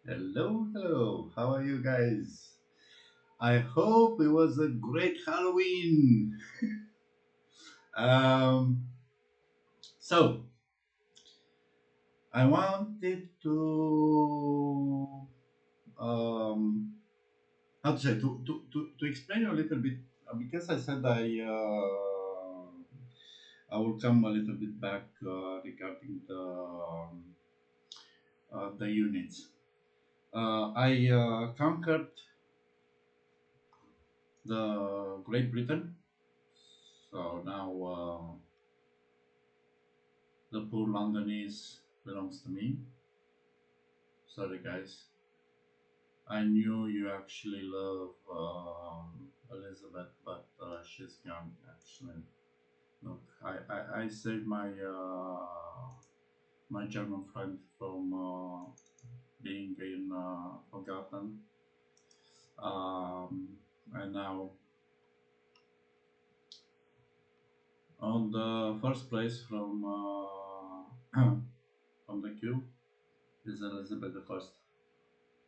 Hello, hello. How are you guys? I hope it was a great Halloween. Um, so I wanted to how to say to explain you a little bit because I said I will come a little bit back regarding the units. I conquered the Great Britain, so now. The poor Londonese belongs to me. Sorry, guys. I knew you actually love Elizabeth, but she's gone. Actually, look, I saved my German friend from being in forgotten, and now on the first place from the queue is Elizabeth the First.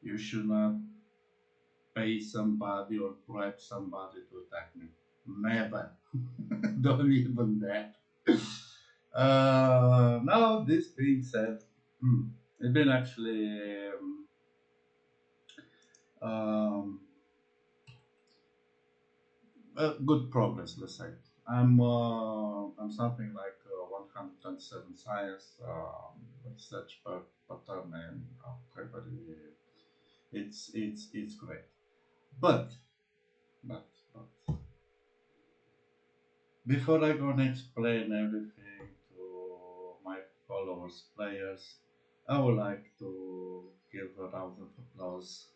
You should not pay somebody or bribe somebody to attack me. Never. Don't even that. Now, this being said, it's been actually um, good progress, let's say. I'm something like 127 science, research pattern, and everybody, it's great. But but but before I gonna explain everything to my followers, players, I would like to give a round of applause,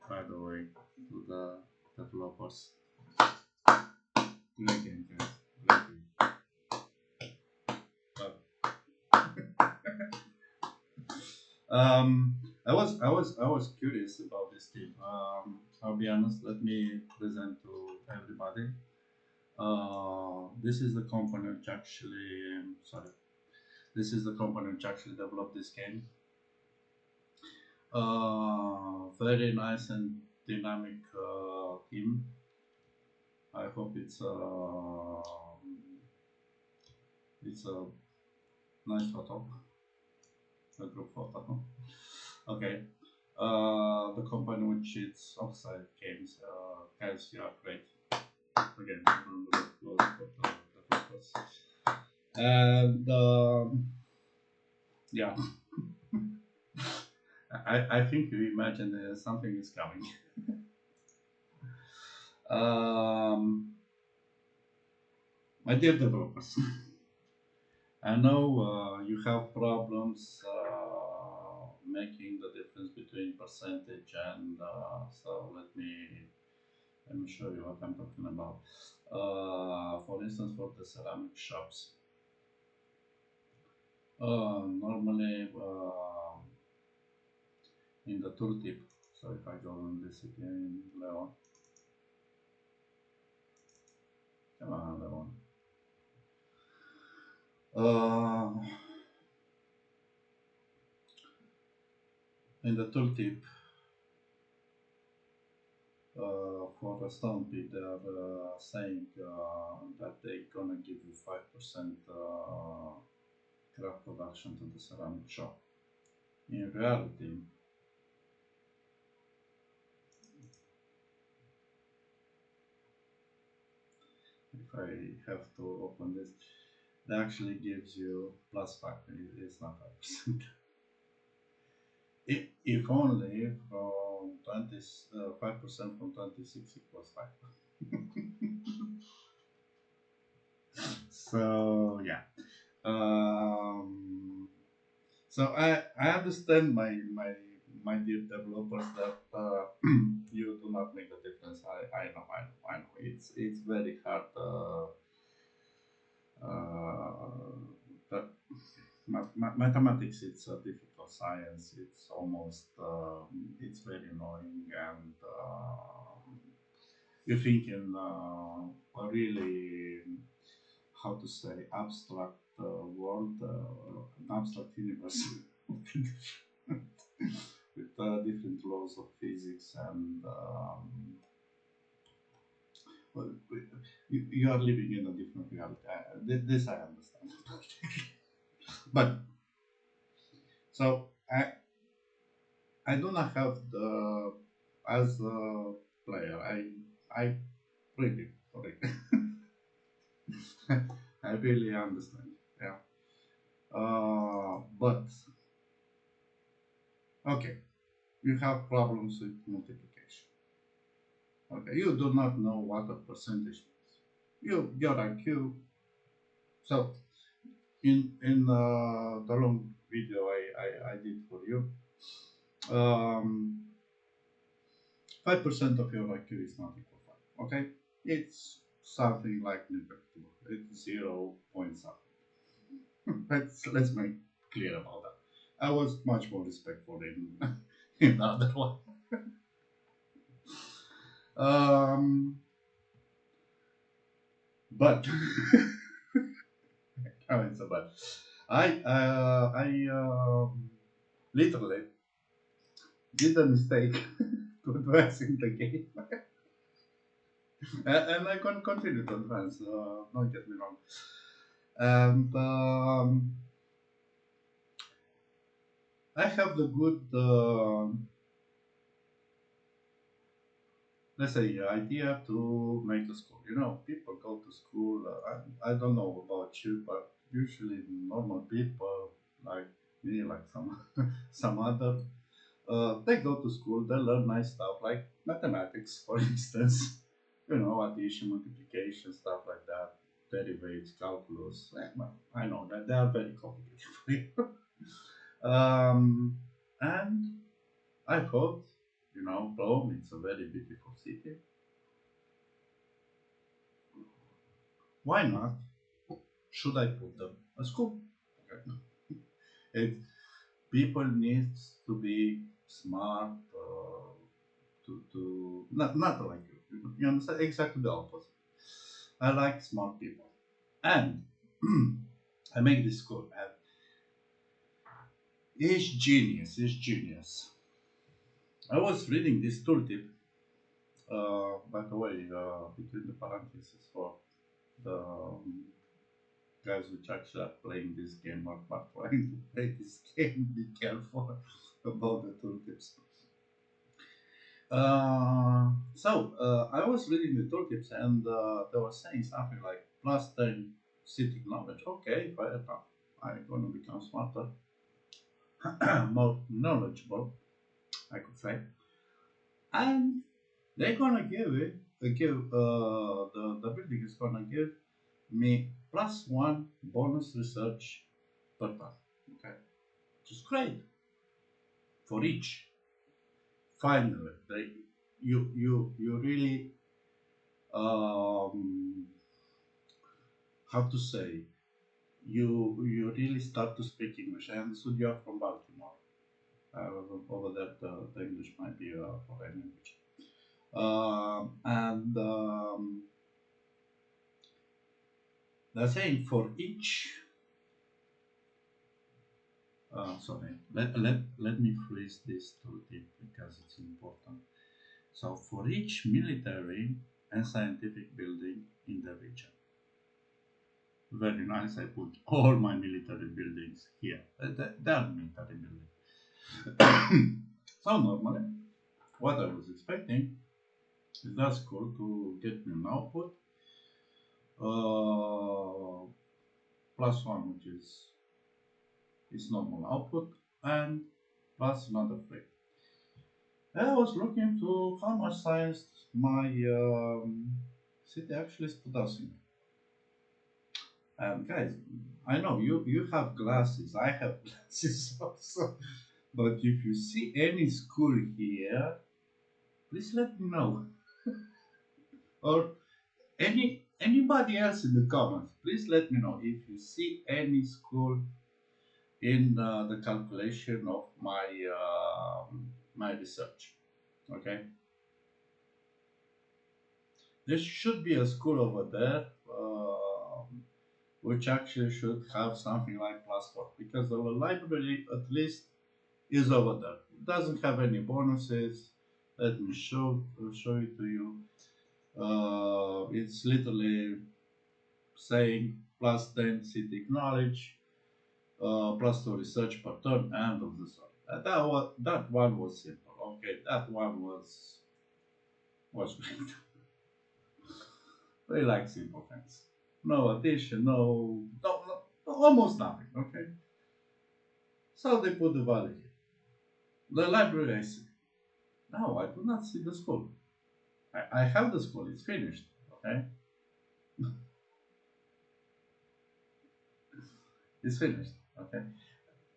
by the way, to the developers. Great game, guys. Great game. I was curious about this team. I'll be honest. Let me present to everybody. This is the company which actually, sorry, this is the company which actually developed this game. Very nice and dynamic team. I hope it's a nice photo, a group photo. Okay. The company which it's offside games. Guys, you are great. Again, round of applause for the developers. And yeah, I think you imagine something is coming. Um, my dear developers, I know you have problems making the difference between percentage and so let me show you what I'm talking about. For instance, for the ceramic shops, normally in the tooltip. So if I go on this again, Leon, come on, Leon. In the tooltip, for a stone pit, they are saying that they're gonna give you 5% craft production to the ceramic shop. In reality, if I have to open this, it actually gives you plus 5. It's not 5%. If only from 20, 5% from 26 equals 5. So yeah. Um, so I understand my dear developers that you do not make the difference. I know. It's very hard. But mathematics it's a difficult science. It's almost it's very annoying, and you think in a really, how to say, abstract world, an abstract universe. different laws of physics, and well, you are living in a different reality. This I understand. But so I do not have the as a player. I really sorry. I really understand. Yeah. But okay, you have problems with multiplication. Okay, you do not know what a percentage means. Your IQ. So in the long video I did for you, 5% of your IQ is not equal to 5. Okay, it's something like negligible. It's 0 point something. Let's make clear about that. I was much more respectful in in the other one. Um, but oh, it's a but. I literally did a mistake to advance in the game, and I can continue to advance. Don't get me wrong. And I have the good, let's say, idea to make a school. You know, people go to school. I don't know about you, but usually normal people like me, like some some other, they go to school. They learn nice stuff like mathematics, for instance. You know, addition, multiplication, stuff like that. Derivatives, calculus. Well, I know that they are very complicated for you. And I thought, you know, Rome, it's a very beautiful city. Why not? Should I put them a school? Okay. It, people needs to be smart, to not like you. You understand? Exactly the opposite. I like smart people, and I make this school. And it's genius. It's genius. I was reading this tooltip. By the way, between the parentheses for the guys which actually are playing this game or are trying to play this game, be careful about the tooltips. I was reading the tooltips, and they were saying something like plus 10 citic knowledge. Okay, fair enough. I'm gonna become smarter, more knowledgeable, I could say. And they're gonna the building is gonna give me plus one bonus research per time. Okay, which is great for each. Finally, you really, um, how to say, you really start to speak English. I understood you are from Baltimore. Over there, the English might be a foreign language. And they're saying for each. Sorry, let me phrase this to it because it's important. So for each military and scientific building in the region. Very nice. I put all my military buildings here. They are military buildings. So normally, what I was expecting is that school to get me an output uh, plus one, which is its normal output, and plus another three. And I was looking to how much science my city actually is producing. And guys, I know you have glasses. I have glasses also. But if you see any school here, please let me know. Or anybody else in the comments, please let me know if you see any school in the calculation of my research. Okay, there should be a school over there. Which actually should have something like plus 4 because the library at least is over there. Doesn't have any bonuses. Let me show it to you. It's literally saying plus 10 city knowledge, plus 2 research per turn, end of the story. That one was simple. Okay, that one was great. They like simple things. No addition, no, almost nothing. Okay, so they put the value here. The library, I see. No, I do not see the school. I have the school. It's finished. Okay, it's finished. Okay,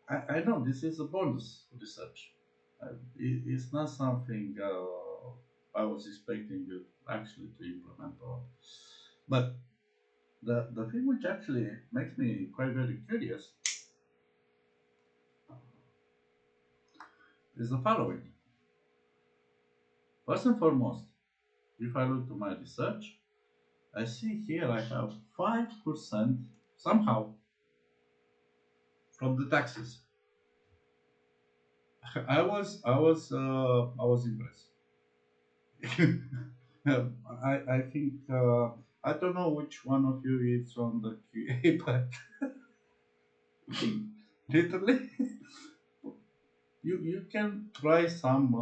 I know this is a bonus research. It's not something I was expecting you actually to implement. But the thing which actually makes me quite very curious is the following. First and foremost, if I look to my research, I see here I have 5% somehow from the taxes. I was impressed. I think I don't know which one of you is on the QA, but literally you can try some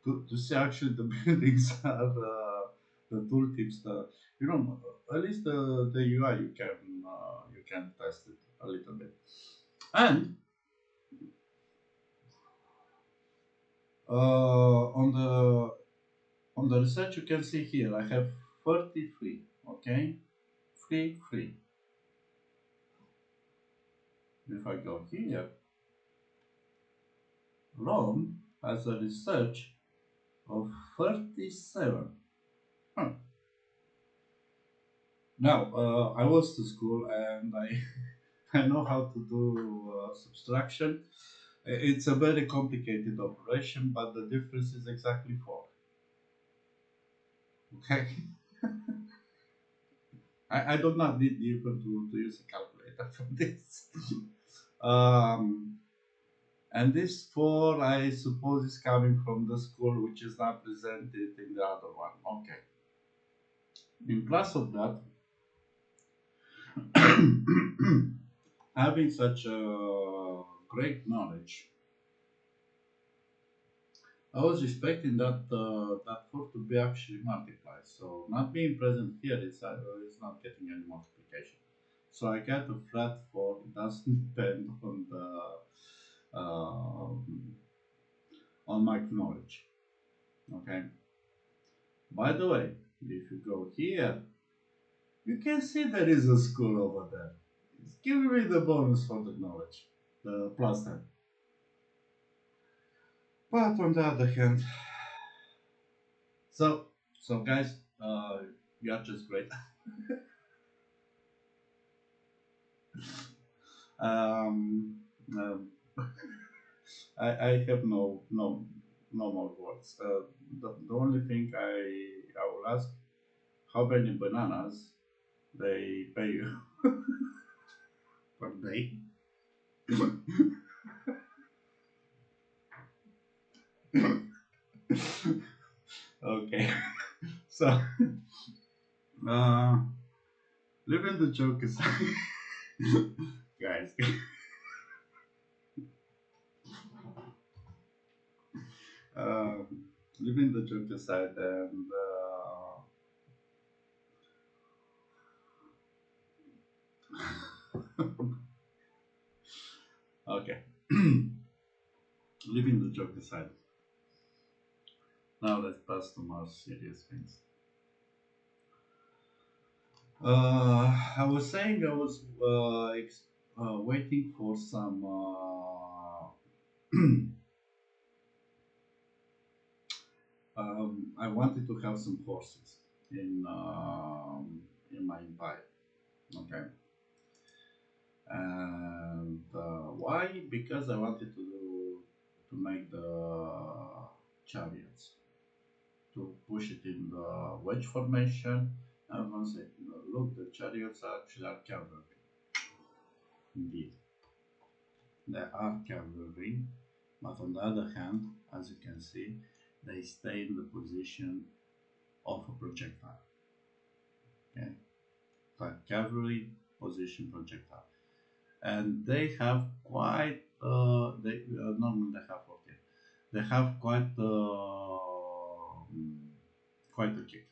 to see actually the buildings are the tooltips at least the UI you can test it a little bit. And on the research you can see here I have 33. Okay, free. If I go here, Rome has a research of 37. Huh. Now, I was to school and I know how to do subtraction. It's a very complicated operation, but the difference is exactly 4. Okay, I do not need even to use a calculator for this. um, and this 4, I suppose, is coming from the school which is not presented in the other one. Okay. In plus of that, having such a great knowledge, I was expecting that 4 to be actually multiplied. So not being present here is not getting any multiplication. So I get a flat 4. It doesn't depend um on my knowledge. Okay. By the way, if you go here, you can see there is a school over there. It's giving me the bonus for the knowledge, the plus 10. But on the other hand, so so guys, you are just great. um, um, I have no more words. The only thing I will ask, how many bananas they pay you per day? Okay, so uh, leaving the joke aside, guys. Um, leaving the joke aside, and okay, leaving the joke aside. Now let's pass to more serious things. I was saying I was waiting for some. I wanted to have some horses in my empire. Okay, and why? Because I wanted to make the chariots to push it in the wedge formation. And once I look, the chariots actually are cavalry. Indeed, they are cavalry. But on the other hand, as you can see, they stay in the position of a projectile. Okay, like cavalry position projectile, and they have quite they normally they have 14. They have quite a kick.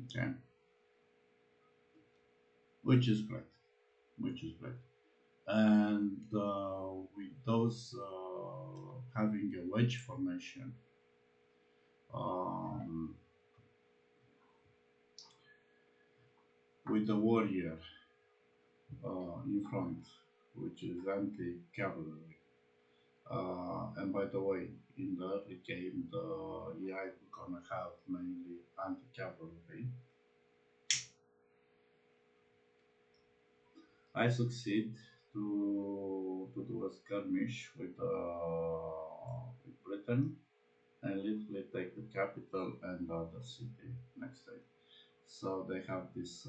Okay, which is great, which is great. And with those having a wedge formation, um, with the warrior in front, which is anti-cavalry. And by the way, in the early game, the AI we're gonna have mainly anti-cavalry. I succeed to do a skirmish with Britain and literally take the capital and the other city next day. So they have this.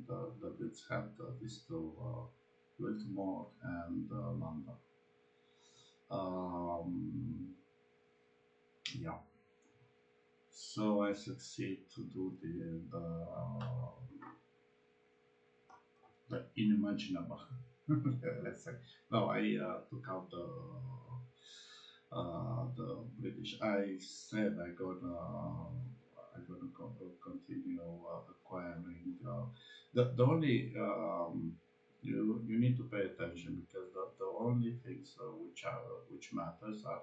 The Brits have these two, Baltimore and London. Um, yeah. So I succeed to do the unimaginable. Let's say. No, I took out the British. I said I gonna continue acquiring. The only you need to pay attention because the only things which matters are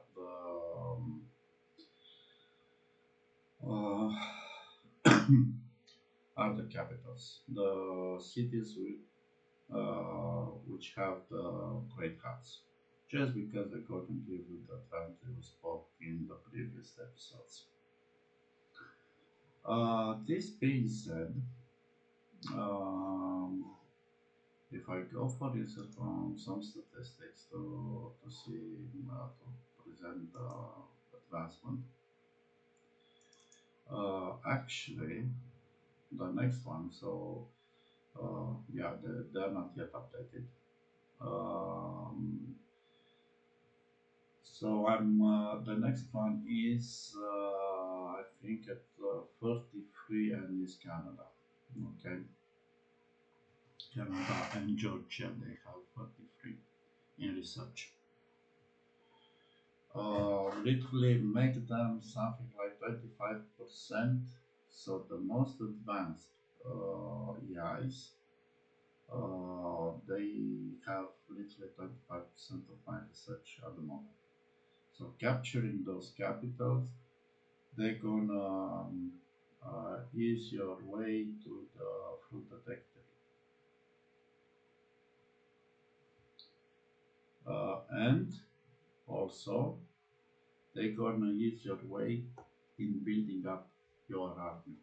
uh, are the capitals, the cities which have the great hearts. Just because I couldn't give you the time we spoke in the previous episodes. This being said, um, if I go for instance from some statistics to see to present the advancement, actually the next one. So yeah, they're not yet updated. Um, so the next one is I think at 33 and is Canada. Okay, Canada and Georgia they have 33 in research. Literally make them something like 25%. So the most advanced AIs, they have literally 25% of my research at the moment. So capturing those capitals, they're gonna ease your way to the fruit detector. And also, they're gonna ease your way in building up your army.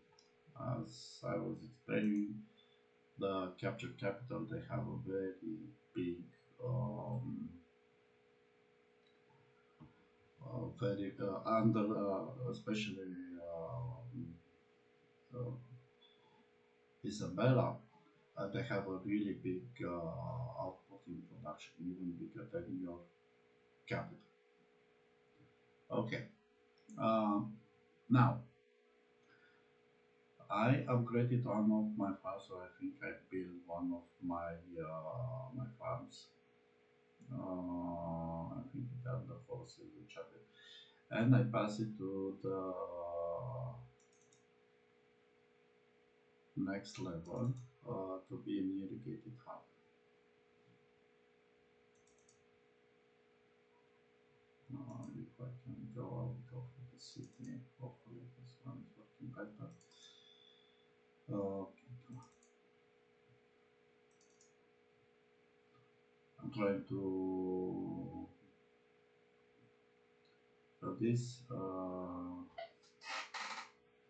As I was explaining, the captured capital they have a very big, um, very under, especially uh, Isabella, they have a really big output in production, even bigger than your capital. Okay, um, now I upgraded one of my farms, so I think I built one of my farms. I think it had the forces which are there. And I pass it to the next level to be an irrigated hub. If I can go out of the city, hopefully this one is working better. I'm trying to this.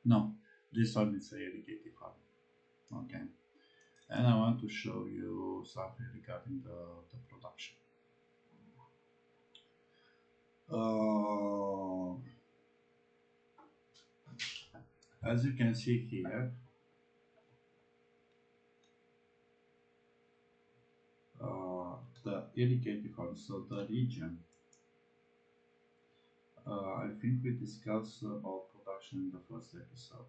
No, this one is a irrigated hub. Okay, and I want to show you something regarding the production. Uh, as you can see here, the irrigated farms. So the region, I think we discussed about production in the first episode.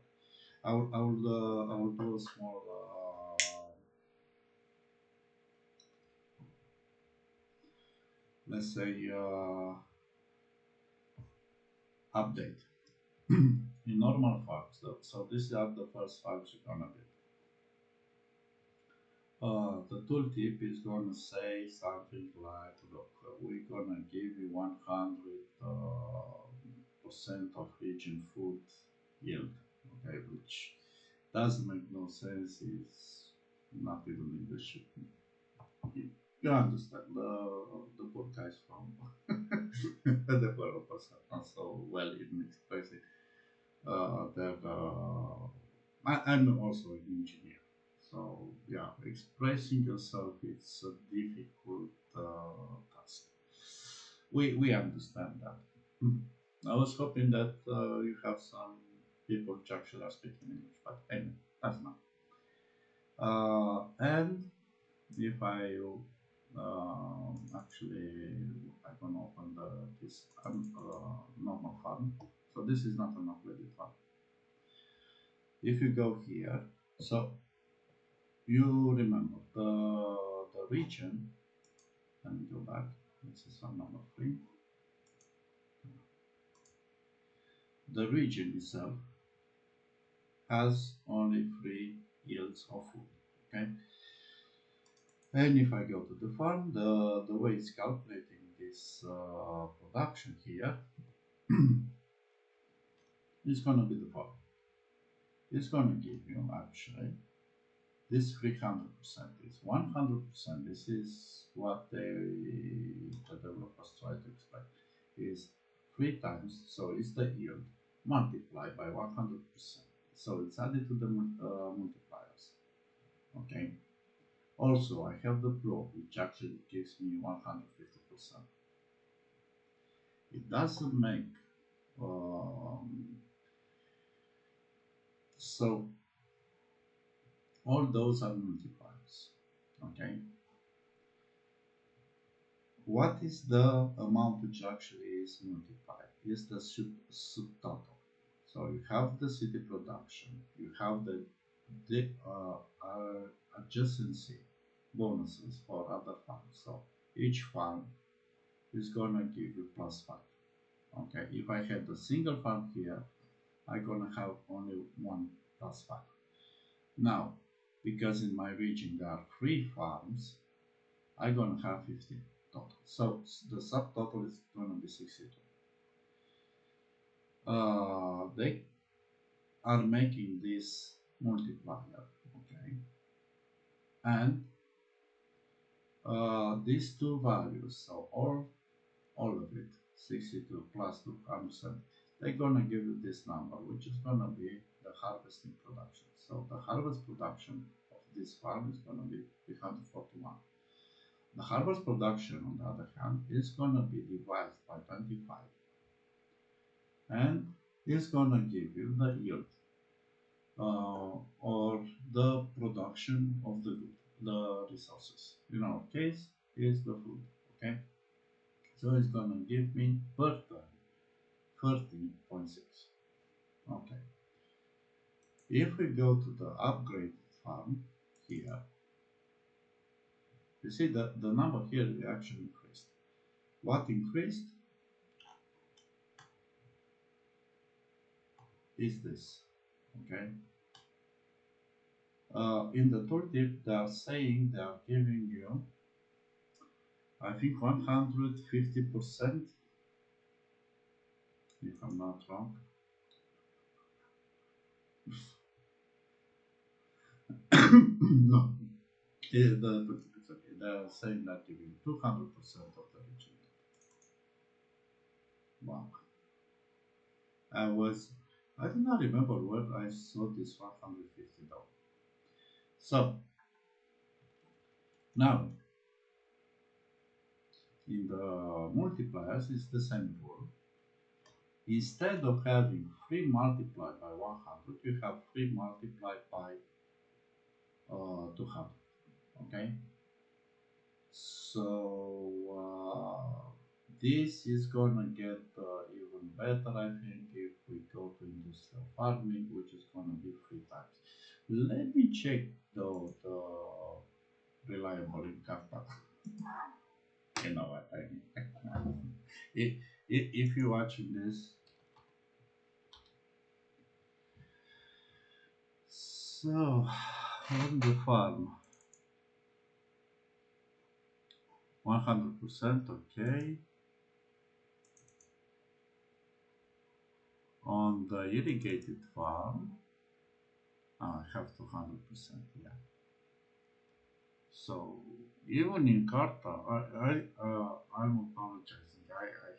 I will do a small, let's say, update. In normal farms, so these are the first farms you're gonna be. The tooltip is gonna say something like, look, we're gonna give you 100 percent of region food yield, okay, which doesn't make no sense. Is not even English. You understand the poor guys from the developers are not so well in expressing that. I'm also an engineer, so yeah, expressing yourself is a difficult task. We understand that. I was hoping that you have some people which actually are speaking English, but anyway, that's not. And if I actually I can open this normal farm, so this is not an upgraded farm. If you go here, so you remember the region. Let me go back. This is farm number 3. The region itself has only 3 yields of food. Okay, and if I go to the farm, the way it's calculating this production here is gonna be the farm. It's gonna give you actually this 300% is 100%. This is what the developers try to explain. Is 3 times, so it's the yield multiplied by 100%. So it's added to the multipliers. Okay. Also, I have the probe, which actually gives me 150%. It doesn't make so all those are multipliers. Okay. What is the amount which actually is multiplied? Is the subtotal. So you have the city production, you have the adjacency bonuses for other farms. So each farm is gonna give you +5. Okay, if I had the single farm here, I'm gonna have only one +5. Now, because in my region there are 3 farms, I'm gonna have 15 total. So the subtotal is gonna be 62. They are making this multiplier, okay, and these two values, so all of it, 62 plus 200%, they're gonna give you this number, which is gonna be the harvesting production. So the harvest production of this farm is gonna be 341. The harvest production, on the other hand, is gonna be divided by 25, and it's gonna give you the yield or the production of the good, the resources. In our case, is the food. Okay, so it's gonna give me per ton 13.6. Okay, if we go to the upgraded farm here, you see that the number here actually increased. What increased is this. Okay, in the tooltip they are saying they are giving you, I think, 150%, if I'm not wrong. No, the tooltip is okay. They are saying that giving 200% of the region. Wow. I do not remember where I saw this $150. So now in the multipliers it's the same rule. Instead of having 3 multiplied by 100, you have 3 multiplied by 200. Okay, so this is gonna get even better, I think, if we go to industrial farming, which is gonna be 3 times. Let me check the reliable income tax. You know what I mean? if, if you're watching this, so on the farm, 100%, okay. On the irrigated farm, I have 200%, yeah. So even in Carta, I'm apologizing. I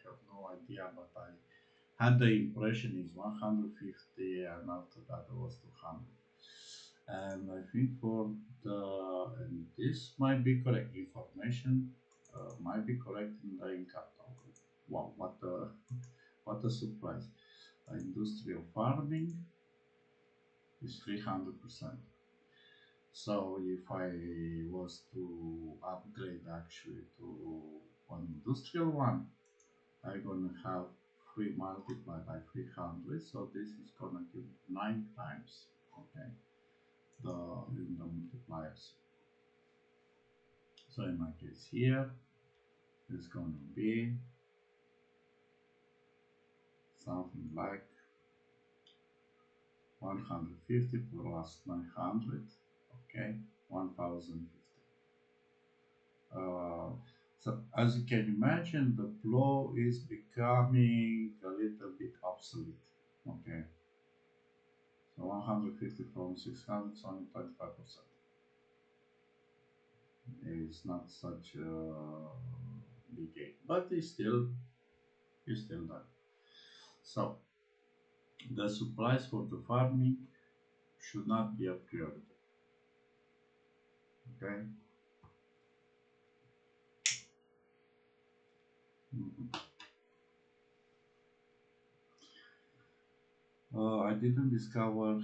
have no idea, but I had the impression it's 150, and after that it was 200. And I think for and this might be correct information, might be correct in the Encarta. Wow, what a surprise! Industrial farming is 300%. So if I was to upgrade actually to an industrial one, I'm gonna have 3 multiplied by 300. So this is gonna give 9 times. Okay, the in the multipliers. So in my case here, it's gonna be something like 150 plus 900. Okay, 1050. So as you can imagine, the plow is becoming a little bit obsolete. Okay, so 150 from 600 is only 25%. It's not such a big gain, but it's still done. So the supplies for the farming should not be a priority. Okay. Mhm. I didn't discover,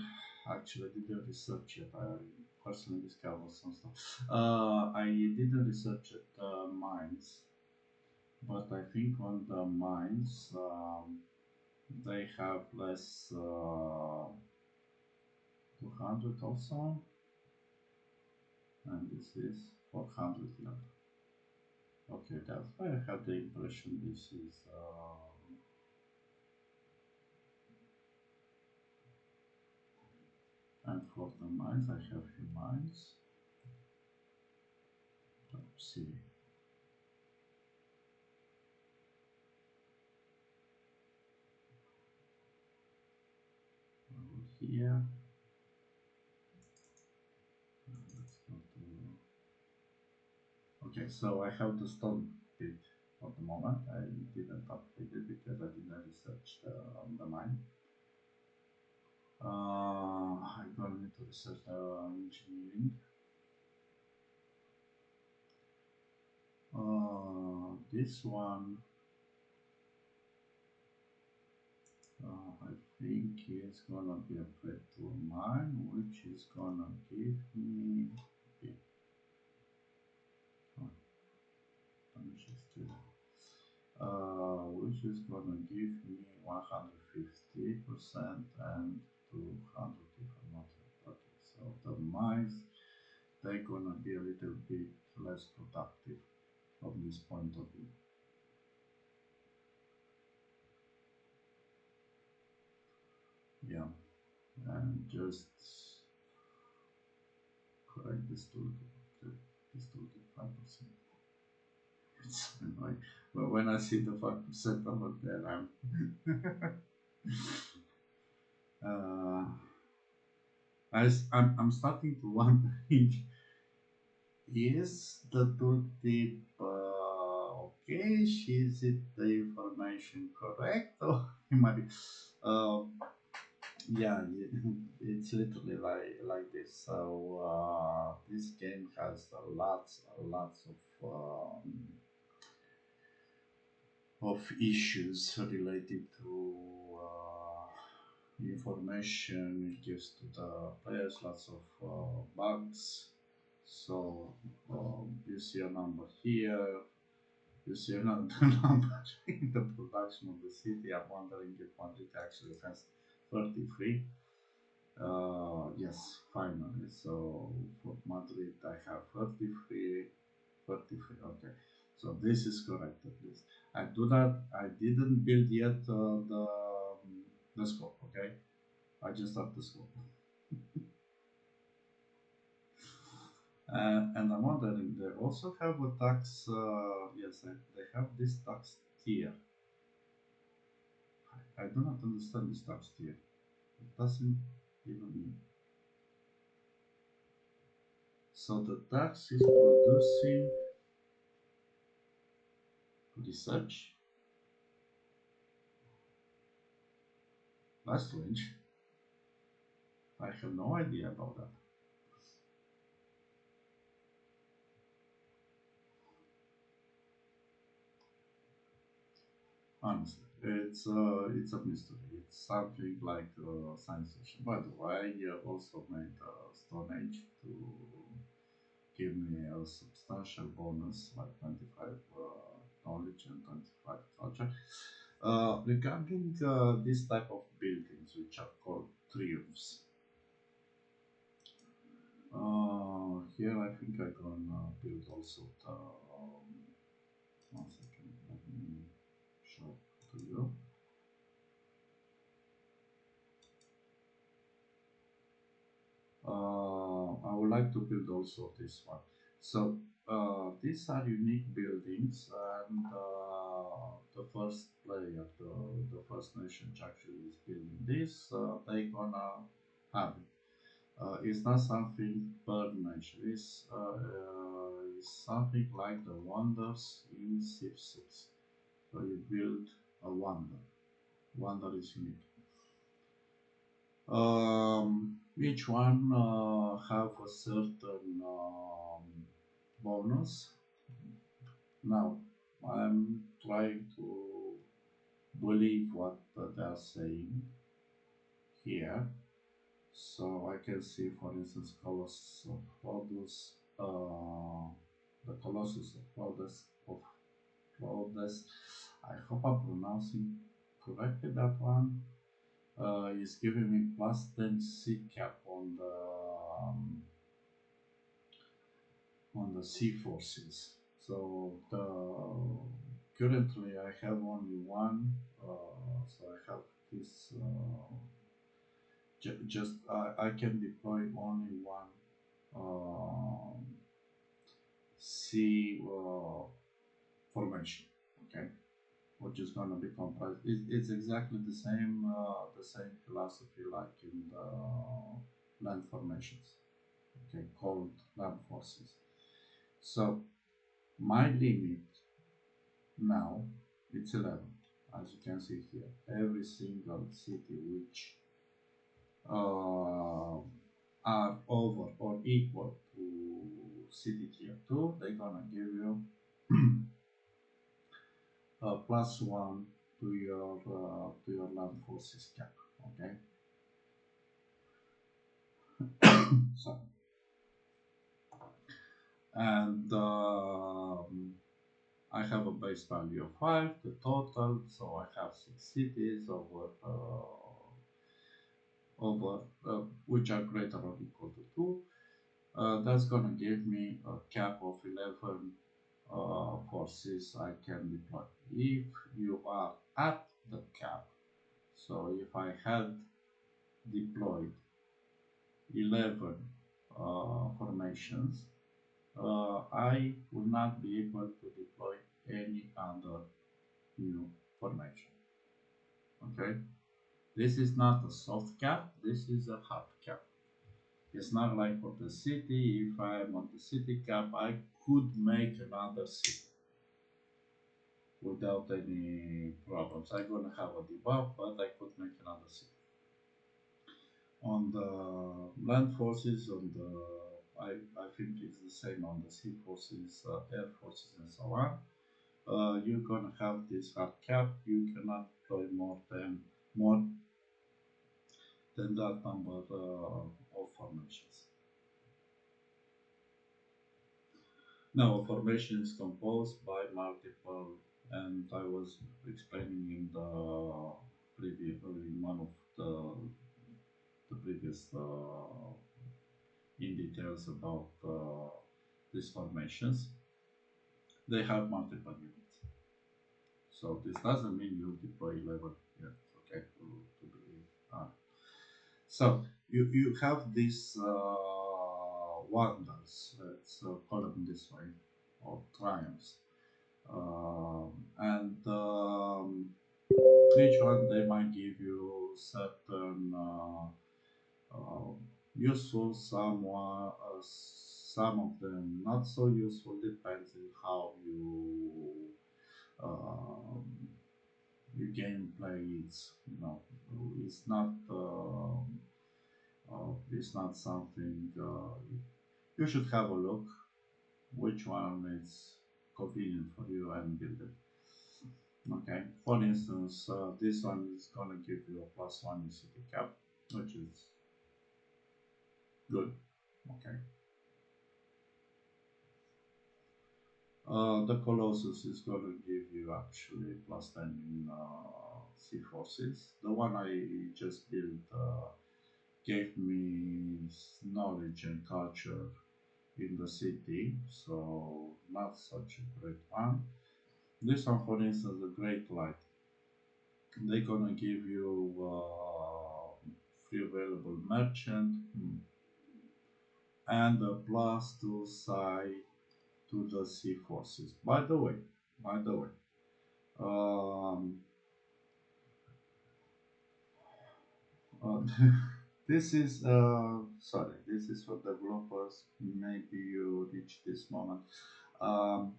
actually, I didn't research it. I personally discovered some stuff. I didn't research it, mines, but I think on the mines, they have less 200 also, and this is 400 here. Okay, that's why I had the impression this is. And for the mines, I have few mines. Let's see. Here. Let's go to. Okay, so I have the stone pit for the moment. I didn't update it because I didn't research the mine. I'm gonna need to research the engineering. This one, I think is gonna be a petrol mine, which is gonna give me. Okay, oh, let me just do that. Which is gonna give me 150% and 200 if I'm not wrong. Okay, so the mines, they're gonna be a little bit less productive from this point of view. Yeah, and just correct this to 5%. It's annoying. But when I see the 5% over there, uh, I'm starting to wonder is the tooltip okay? Is it the information correct? Or it might be, yeah, it's literally like this. So this game has lots of issues related to information it gives to the players, lots of bugs. So you see a number here, You see another number in the production of the city. I'm wondering if Madrid actually has 33. Yes, finally. So for Madrid, I have 33, 33. Okay. So this is correct at least. I didn't build yet the scope. Okay. I just have the scope. And I'm wondering, they also have a tax. Yes, they have this tax tier. I do not understand this tax tier. It doesn't even mean. So the tax is producing research. That's strange. I have no idea about that. Honestly, it's a mystery. It's something like science fiction. By the way, you also made Stone Age to give me a substantial bonus, like 25 knowledge and 25 culture. Regarding this type of buildings, which are called triumphs, here I think I'm gonna build also the. 1 second, let me show to you. I would like to build also this one. So these are unique buildings, and the first player, the first nation which actually is building this, they gonna have it. It's not something per nation. It's something like the wonders in Civ 6. So you build a wonder. Wonder is unique. Each one have a certain bonus. Now, I'm trying to believe what they are saying here. So I can see, for instance, Colossus of Rhodes, the Colossus of Rhodes. I hope I'm pronouncing correctly that one. Is giving me plus 10 C cap on the sea forces. So currently I have only one. So I have this. Just I can deploy only one sea formation. Okay, which is gonna be comprised. It's exactly the same philosophy like in the land formations. Okay, called land forces. So my limit now it's 11, as you can see here. Every single city which are over or equal to city tier 2, they're gonna give you +1 to your land forces cap. Okay, so and I have a base value of 5, the total, so I have 6 cities over which are greater or equal to 2. That's gonna give me a cap of 11 forces I can deploy. If you are at the cap, so if I had deployed 11 formations, I would not be able to deploy any other new formation. Okay, this is not a soft cap, this is a hard cap. It's not like for the city. If I'm on the city cap, I could make another city without any problems. I'm gonna have a debuff, but I could make another city. On the land forces, I think it's the same on the sea forces, air forces, and so on. You're gonna have this hard cap. You cannot deploy more than that number of formations. Now, a formation is composed by multiple and I was explaining in the previous in one of the previous in details about these formations. They have multiple units, so this doesn't mean you deploy level yet. Okay, to be uh, so you have these wonders. Let's call them this way, or triumphs, and each one they might give you certain useful, some of them not so useful. Depends on how um, you gameplay. It's not it's not something you should have a look which one is convenient for you and build it. Okay, for instance, this one is gonna give you a +1 UCT cap, which is good. Okay, the Colossus is gonna give you actually +10 in sea forces. The one I just built gave me knowledge and culture in the city, so not such a great one. This one, for instance, the Great Light, they're gonna give you free available merchant and a +2 side to the sea forces. By the way, um, uh, this is sorry, this is for developers. Maybe you reach this moment. Um,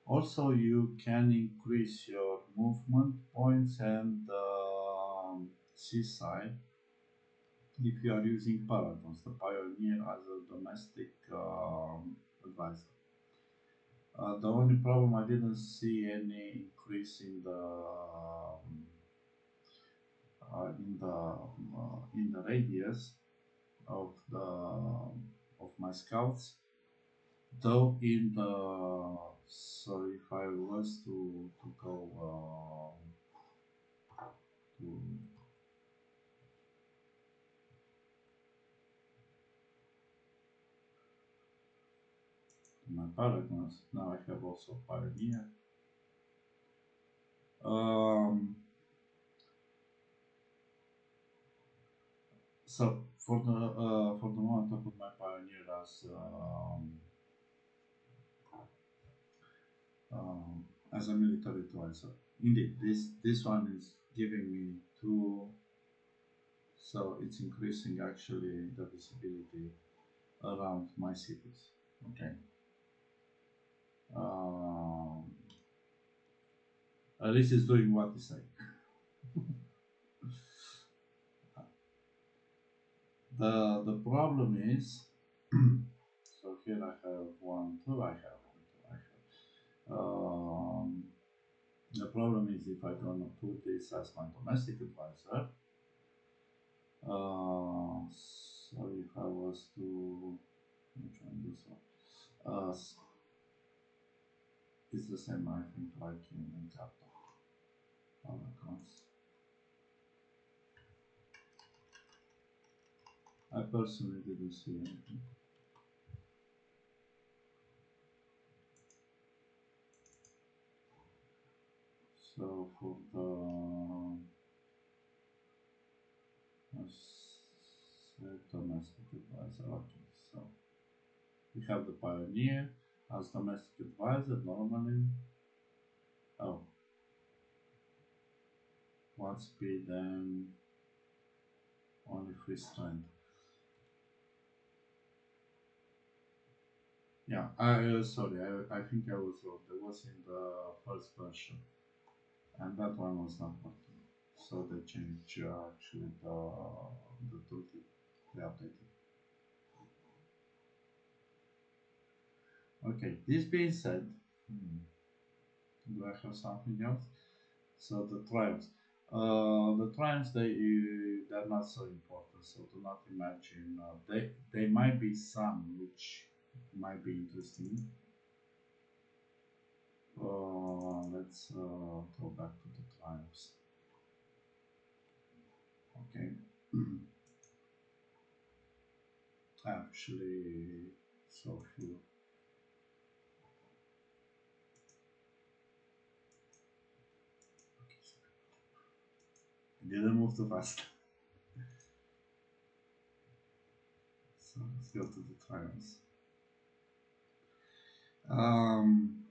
Also, you can increase your movement points and seaside if you are using Paragons, the Pioneer, as a domestic advisor. The only problem, I didn't see any increase in the radius of the of my scouts. Though in the so if I was to go to my Paragons, now I have also Pioneer. Um, so for the moment, I put my Pioneer as a military advisor. Indeed, this one is giving me two, so it's increasing actually the visibility around my cities. Okay. Um, at least it's doing what it's saying. The problem is, so here I have one, two, I have one, two, I have. The problem is if I gonna put this as my domestic advisor, so if I was to, which one this one? It's the same, I think, like in Capital. Accounts. I personally didn't see anything. So for the domestic advisor, okay, so we have the Pioneer as domestic advisor normally. Oh, one speed and only free strength. Yeah, sorry, I think I was wrong. That was in the first version, and that one was not working. So they changed actually the tooltip. They updated. Okay, this being said, do I have something else? So the triumphs. The triumphs they're not so important. So do not imagine they might be some which might be interesting. Let's let's go back to the trials. Okay. Actually, so few. Didn't move too fast. So let's go to the trials. Um,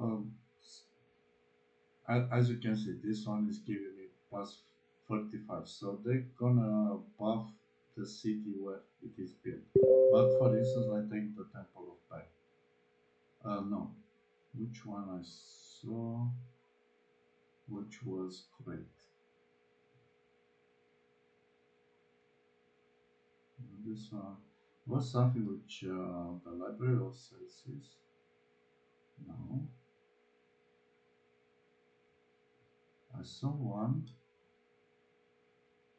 um, as you can see, this one is giving me plus 45. So they're gonna buff the city where it is built. But for instance, I take the Temple of Pi. No, which one I saw, which was great. This one was something which the Library of Celsius. No, I saw one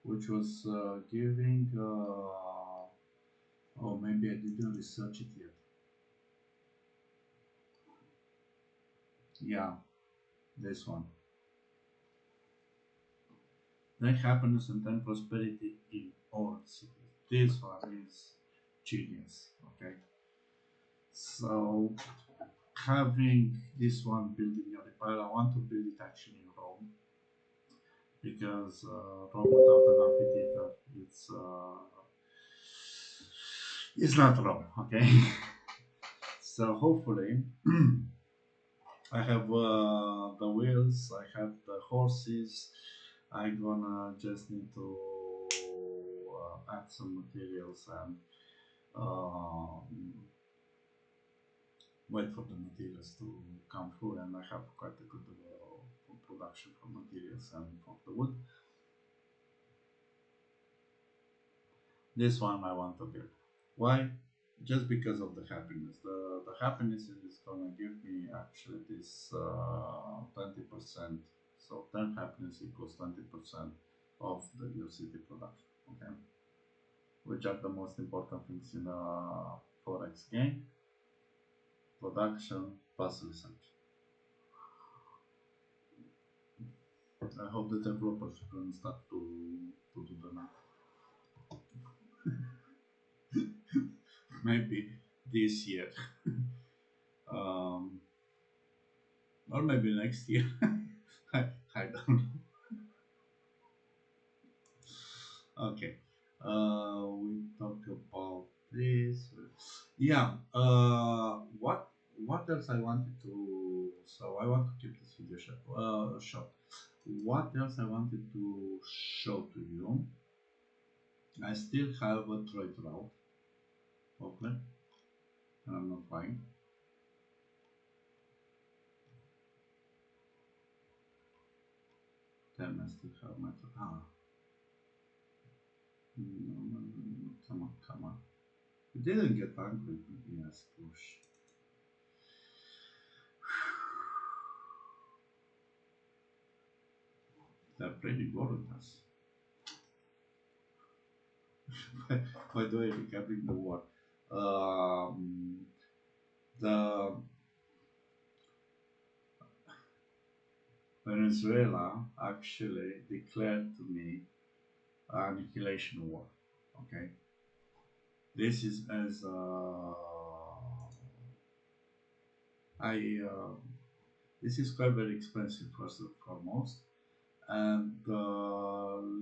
which was giving. Oh, maybe I didn't research it yet. Yeah, this one. Then happiness and then prosperity in all cities. This one is genius. Okay, so having this one built in your empire, I want to build it actually in Rome because Rome without an amphitheater, it's not Rome. Okay, so hopefully I have the wheels, I have the horses. I gonna just need to add some materials and um, wait for the materials to come through, and I have quite a good production for materials and for the wood. This one I want to build. Why? Just because of the happiness. The happiness is gonna give me actually this 20%. So 10 happiness equals 20% of the your city production. Okay, which are the most important things in a forex game: production plus research. I hope the developers can start to do the math. Maybe this year, um, or maybe next year. I, I don't know. Okay. We talked about this. Yeah. What else I wanted to? So I want to keep this video short. What else I wanted to show to you? I still have a trade route open, and I'm not buying. Then I still have my no, come on, come on. You didn't get angry with me. Yes, push. They're pretty good with us. By the way, regarding the war, um, the Venezuela actually declared to me annihilation war. Okay, this is as I this is quite very expensive first and foremost, and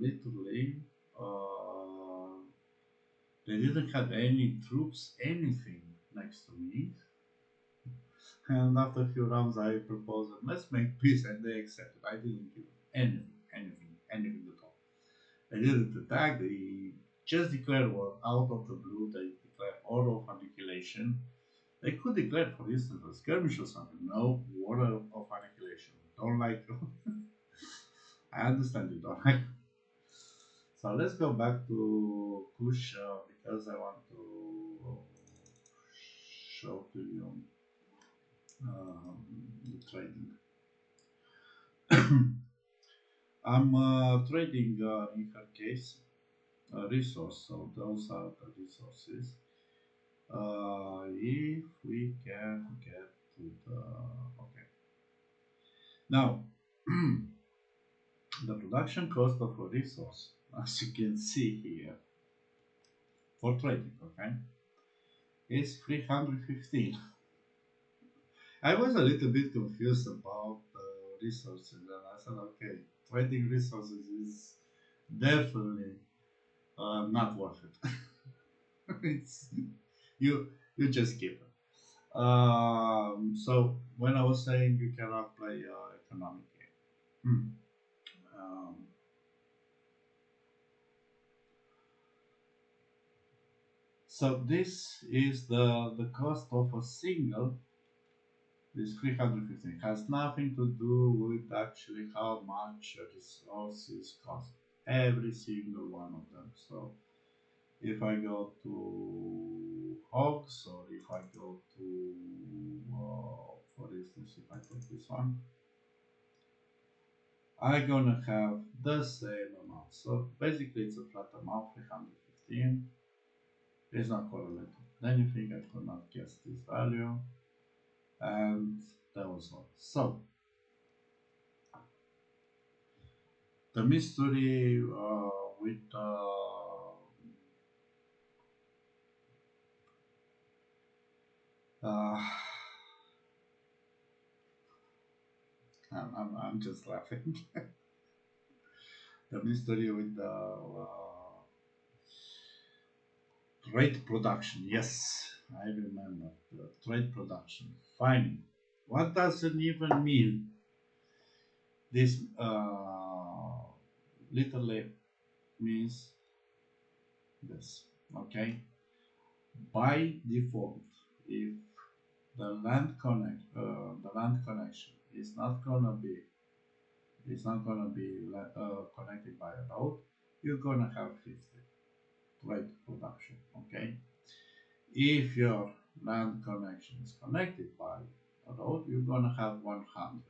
literally they didn't have any troops, anything next to me. And after a few rounds, I proposed, let's make peace, and they accepted. I didn't give anything at all. They didn't attack. They just declared war out of the blue. They declared order of annihilation. They could declare, for instance, a skirmish or something. No, war of annihilation. Don't like. I understand you don't like. So let's go back to Kush because I want to show to you the trading. I'm trading in her case a resource, so those are the resources. we can get to the, okay. Now, the production cost of a resource, as you can see here, for trading, okay, is 315. I was a little bit confused about resources, and I said, okay, trading resources is definitely not worth it. It's you just keep it. So when I was saying you cannot play economic game, um, so this is the cost of a single. This 315 has nothing to do with actually how much a resources cost. Every single one of them. So if I go to hogs, or if I go to, for instance, if I take this one, I'm gonna have the same amount. So basically it's a flat amount, 315. It's not correlated with anything. I could not guess this value. And that was all. So the mystery with uh, I'm just laughing. The mystery with the trade production. Yes, I remember the trade production. Fine. What does it even mean? This literally means this. Okay. By default, if the land connection is not gonna be connected by a road, you're gonna have 50 trade production. Okay. If your land connection is connected by a road, you're gonna have 100.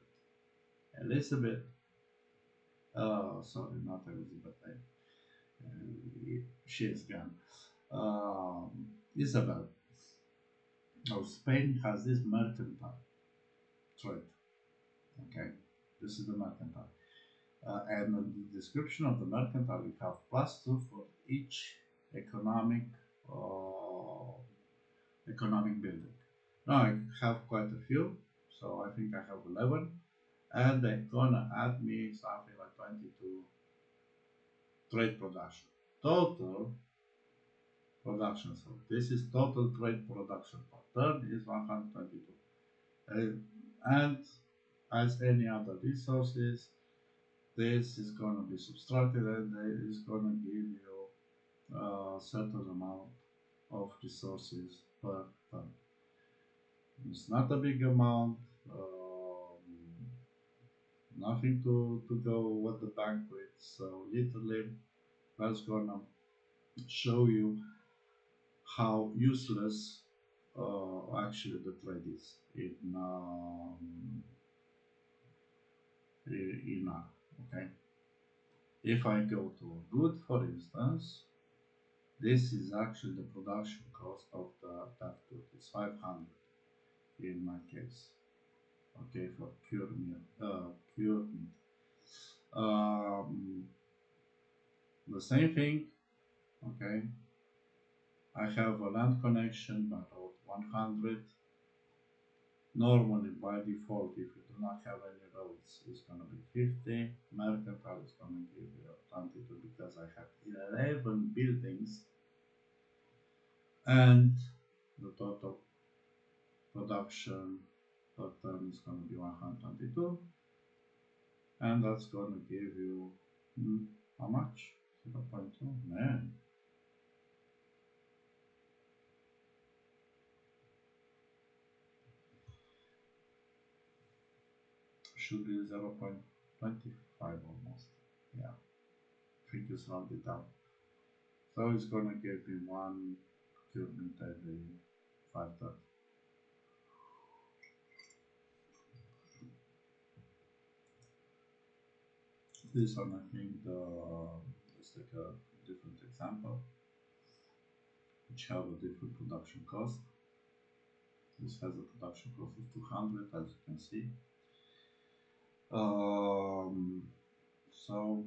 Elizabeth, sorry, not Elizabeth, she is gone. Isabella of Spain has this mercantile trade. Okay, this is the mercantile. And in the description of the mercantile, we have +2 for each economic uh, economic building. Now I have quite a few, so I think I have 11, and they're gonna add me something like 22 trade production. Total production, so this is total trade production per turn is 122. And as any other resources, this is gonna be subtracted and it is gonna give you a certain amount of resources per turn. It's not a big amount, nothing to go with the bank with. So literally, that's gonna show you how useless actually the trade is in R. Okay. If I go to a good, for instance, this is actually the production cost of that good. It's 500 in my case. Okay, for cured meat. The same thing. Okay, I have a land connection, but at 100. Normally, by default, if you do not have any roads, it's going to be 50. Mercantile is going to give you 22 because I have 11 buildings, and the total production per turn is going to be 122, and that's going to give you how much? 0.2. Man, should be 0.25 almost. Yeah, I think it's rounded down. So it's going to give me one cubic every 5 turns. This one, I think, let's take a different example, which have a different production cost. This has a production cost of 200, as you can see. Um, so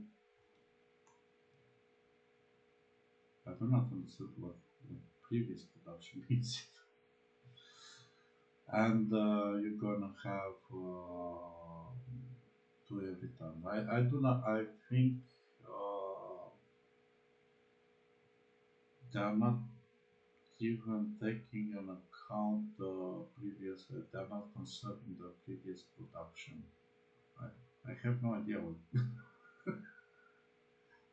I do not understand what the previous production means. And you're gonna have to every time. I do not. I think they are not even taking an account the previous. They are not considering the previous production. I, I have no idea what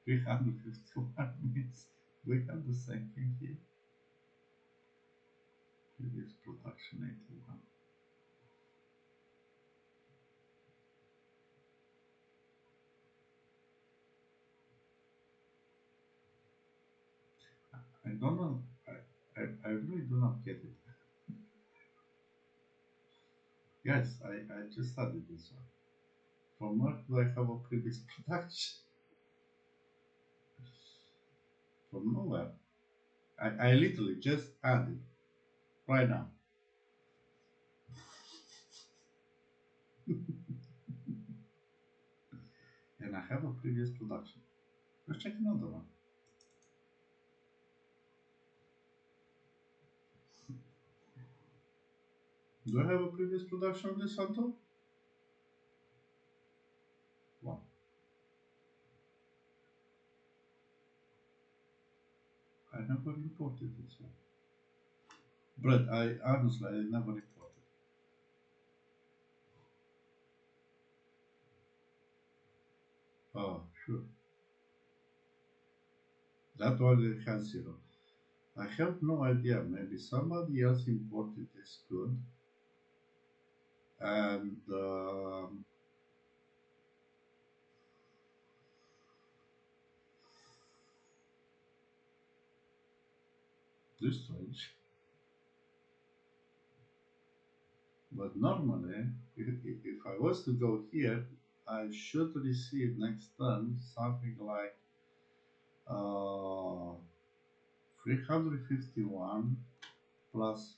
351 means. We have the same thing here. Previous production 81. I don't know. I really do not get it. Yes, I just studied this one. From where do I have a previous production? From nowhere. I literally just added right now. And I have a previous production. Let's check another one. Do I have a previous production of this Untold? One. I never imported this one. But I honestly I never imported. Oh, sure. That one has zero. I have no idea. Maybe somebody else imported this good, and this is strange. But normally, if I was to go here, I should receive next time something like uh, 351 plus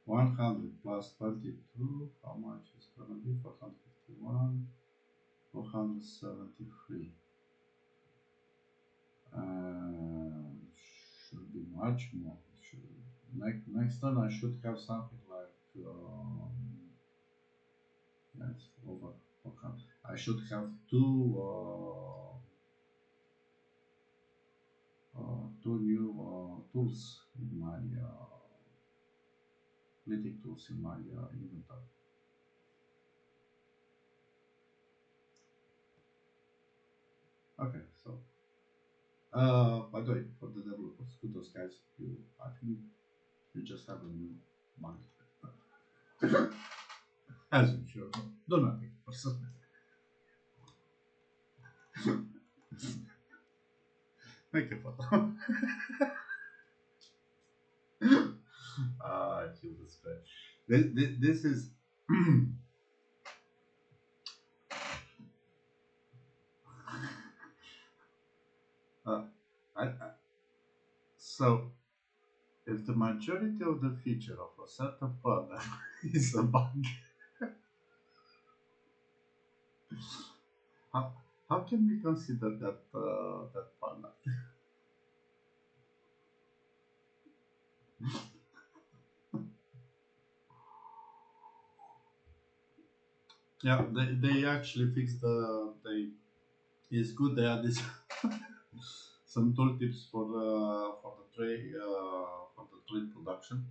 100 plus 22. How much is going to be? 451, 473. Should be much more. Next time I should have something like yes, over 400. I should have two new tools in my splitting tools in my inventory. Okay, so by the way, for the developers, kudos guys, I think you just have a new mind. As usual, do not take it personally. Make a photo. Jesus Christ. This is uh, I, so if the majority of the feature of a certain product is a bug, how, how can we consider that product? Yeah, they actually fixed they it's good they added some tooltips for the trade production.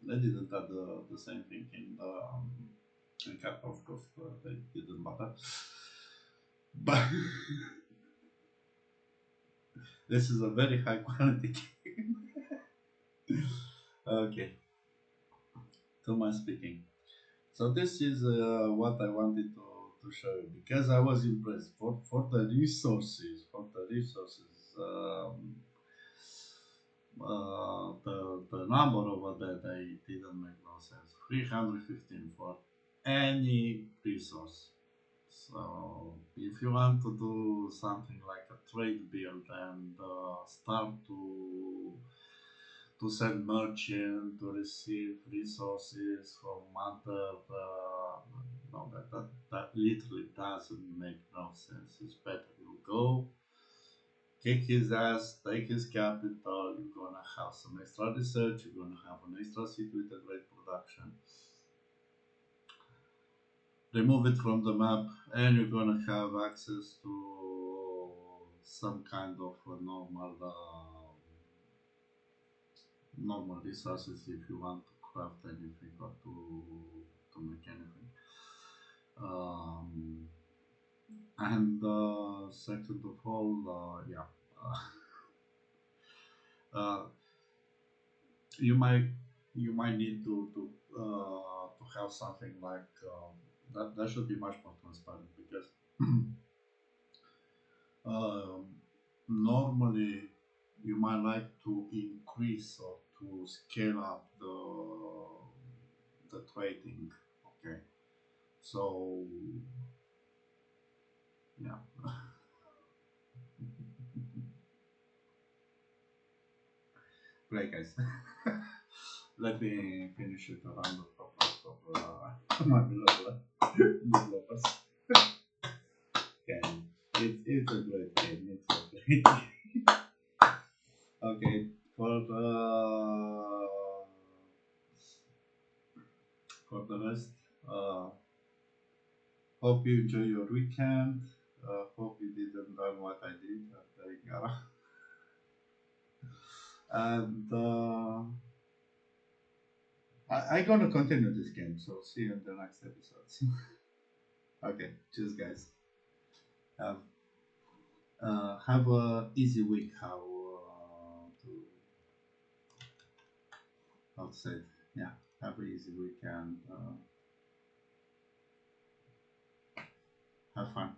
They didn't add the same thing in cat of course they didn't matter. But this is a very high quality game. Okay, too much speaking. So this is what I wanted to show you because I was impressed for the resources the number over there they didn't make no sense. 315 for any resource. So if you want to do something like a trade build and start to send merchant, to receive resources from other. No, that literally doesn't make no sense. It's better you go, kick his ass, take his capital. You're gonna have some extra research. You're gonna have an extra seat with a great production. Remove it from the map, and you're gonna have access to some kind of normal resources if you want to craft anything or to make anything. Um, and second of all, yeah, uh, you might you might need to have something like that should be much more transparent because um, normally you might like to increase or to scale up the trading. Okay, so yeah. Great guys. Let me finish with a round of applause for my beloved developers. Okay, it's a great game. It's a great game. Okay, for the rest, uh, hope you enjoy your weekend. Hope you didn't learn what I did at the ARA. And I'm gonna continue this game, so see you in the next episodes. Okay, cheers, guys. Have have a easy week. How to say it? Yeah, have a easy week and have fun.